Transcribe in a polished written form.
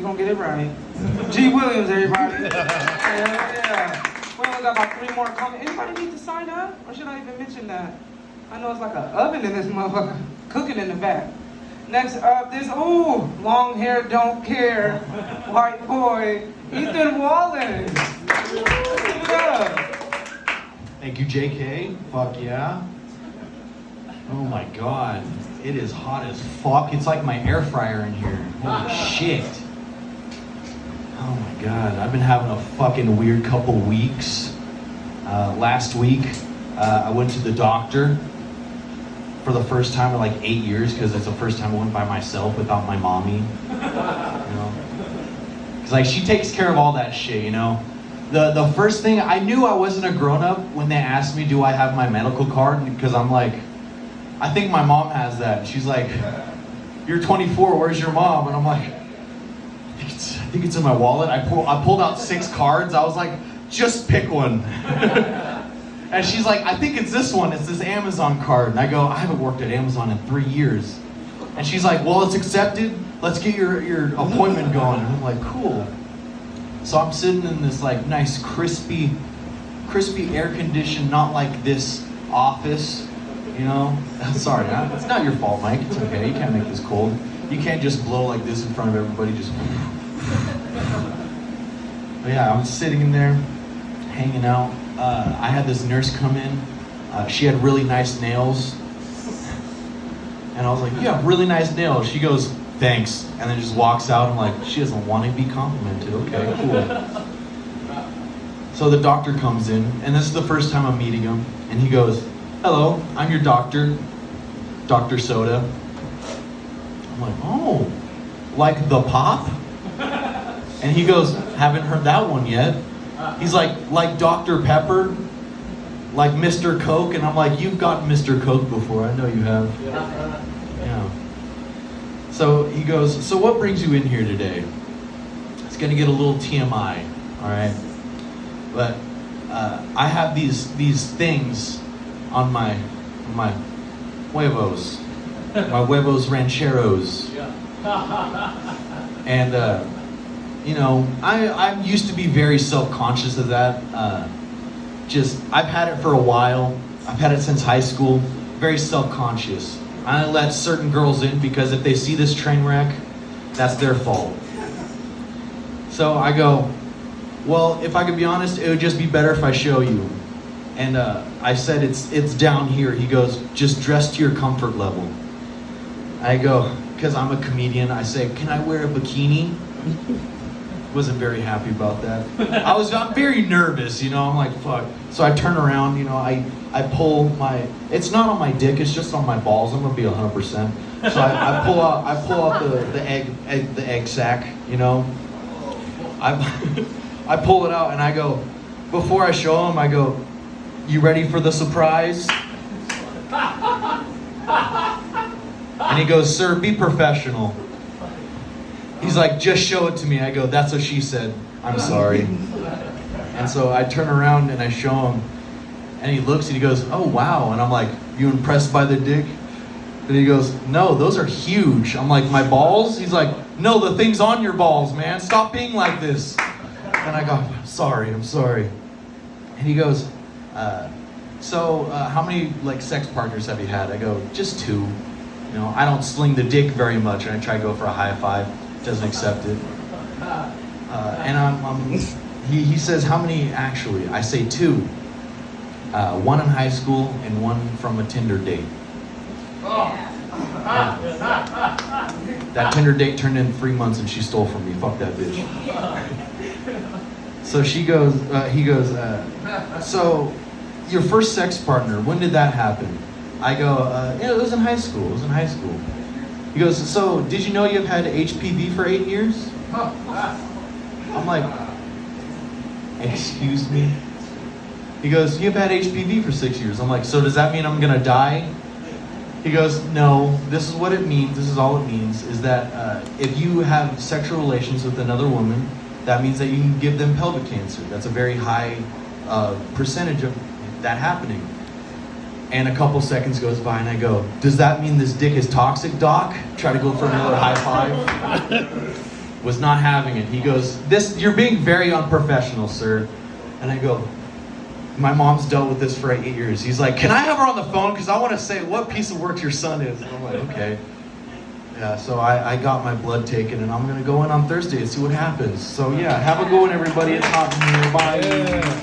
gonna get it right. G. Williams, everybody. Yeah. We only got about 3 more coming. Anybody need to sign up? Or should I even mention that? I know it's like an oven in this motherfucker, cooking in the back. Next up, this, long hair, don't care, white boy, Ethan Wallace. What's up? Thank you, JK. Fuck yeah. Oh my god. It is hot as fuck. It's like my air fryer in here. Holy shit. Oh my god. I've been having a fucking weird couple weeks. Last week, I went to the doctor for the first time in like 8 years because it's the first time I went by myself without my mommy. You know? Because like she takes care of all that shit, you know? The first thing, I knew I wasn't a grown-up when they asked me, do I have my medical card? Because I'm like, I think my mom has that. She's like, you're 24, where's your mom? And I'm like, I think it's in my wallet. I pulled out 6 cards. I was like, just pick one. And she's like, I think it's this one. It's this Amazon card. And I go, I haven't worked at Amazon in 3 years. And she's like, well, it's accepted. Let's get your appointment going. And I'm like, cool. So I'm sitting in this like nice crispy air conditioned, not like this office, you know? Sorry, it's not your fault, Mike. It's okay. You can't make this cold. You can't just blow like this in front of everybody. Just. But yeah, I'm sitting in there, hanging out. I had this nurse come in. She had really nice nails. And I was like, you have really nice nails. She goes, thanks. And then just walks out. I'm like, she doesn't want to be complimented. Okay, cool. So the doctor comes in, and this is the first time I'm meeting him. And he goes, hello, I'm your doctor, Dr. Soda. I'm like, oh, like the pop? And he goes, haven't heard that one yet. He's like Dr. Pepper, like Mr. Coke. And I'm like, you've got Mr. Coke before. I know you have. Yeah. So he goes, so what brings you in here today? It's going to get a little TMI, all right? But I have these things on my huevos, my huevos rancheros. And, you know, I used to be very self-conscious of that. I've had it for a while. I've had it since high school. Very self-conscious. I let certain girls in because if they see this train wreck, that's their fault. So I go, well, if I could be honest, it would just be better if I show you. And I said, it's down here. He goes, just dress to your comfort level. I go, because I'm a comedian, I say, can I wear a bikini? Wasn't very happy about that. I'm very nervous, you know, I'm like, fuck. So I turn around, you know, I pull it's not on my dick, it's just on my balls. I'm gonna be 100%. So I pull out the egg sac, you know. I pull it out and I go, before I show him, I go, you ready for the surprise? And he goes, sir, be professional. He's like, just show it to me. I go, that's what she said. I'm sorry. And so I turn around and I show him. And he looks and he goes, oh, wow. And I'm like, you impressed by the dick? And he goes, no, those are huge. I'm like, my balls? He's like, no, the thing's on your balls, man. Stop being like this. And I go, I'm sorry. And he goes, so how many like sex partners have you had? I go, just 2. You know, I don't sling the dick very much. And I try to go for a high five. Doesn't accept it. And he says, how many actually? I say 2. 1 in high school and 1 from a Tinder date. That Tinder date turned in 3 months and she stole from me. Fuck that bitch. So he goes, so your first sex partner, when did that happen? I go, it was in high school. He goes, so did you know you've had HPV for 8 years? I'm like, excuse me? He goes, you've had HPV for 6 years. I'm like, so does that mean I'm gonna die? He goes, no, this is what it means, this is all it means, is that if you have sexual relations with another woman, that means that you can give them pelvic cancer. That's a very high percentage of that happening. And a couple seconds goes by and I go, does that mean this dick is toxic, doc? Try to go for another high five. was not having it. He goes, you're being very unprofessional, sir. And I go, my mom's dealt with this for 8 years. He's like, can I have her on the phone? Because I want to say what piece of work your son is. And I'm like, okay. Yeah, so I got my blood taken, and I'm going to go in on Thursday and see what happens. So yeah, have a good one, everybody. It's hot in here. Bye. Yeah.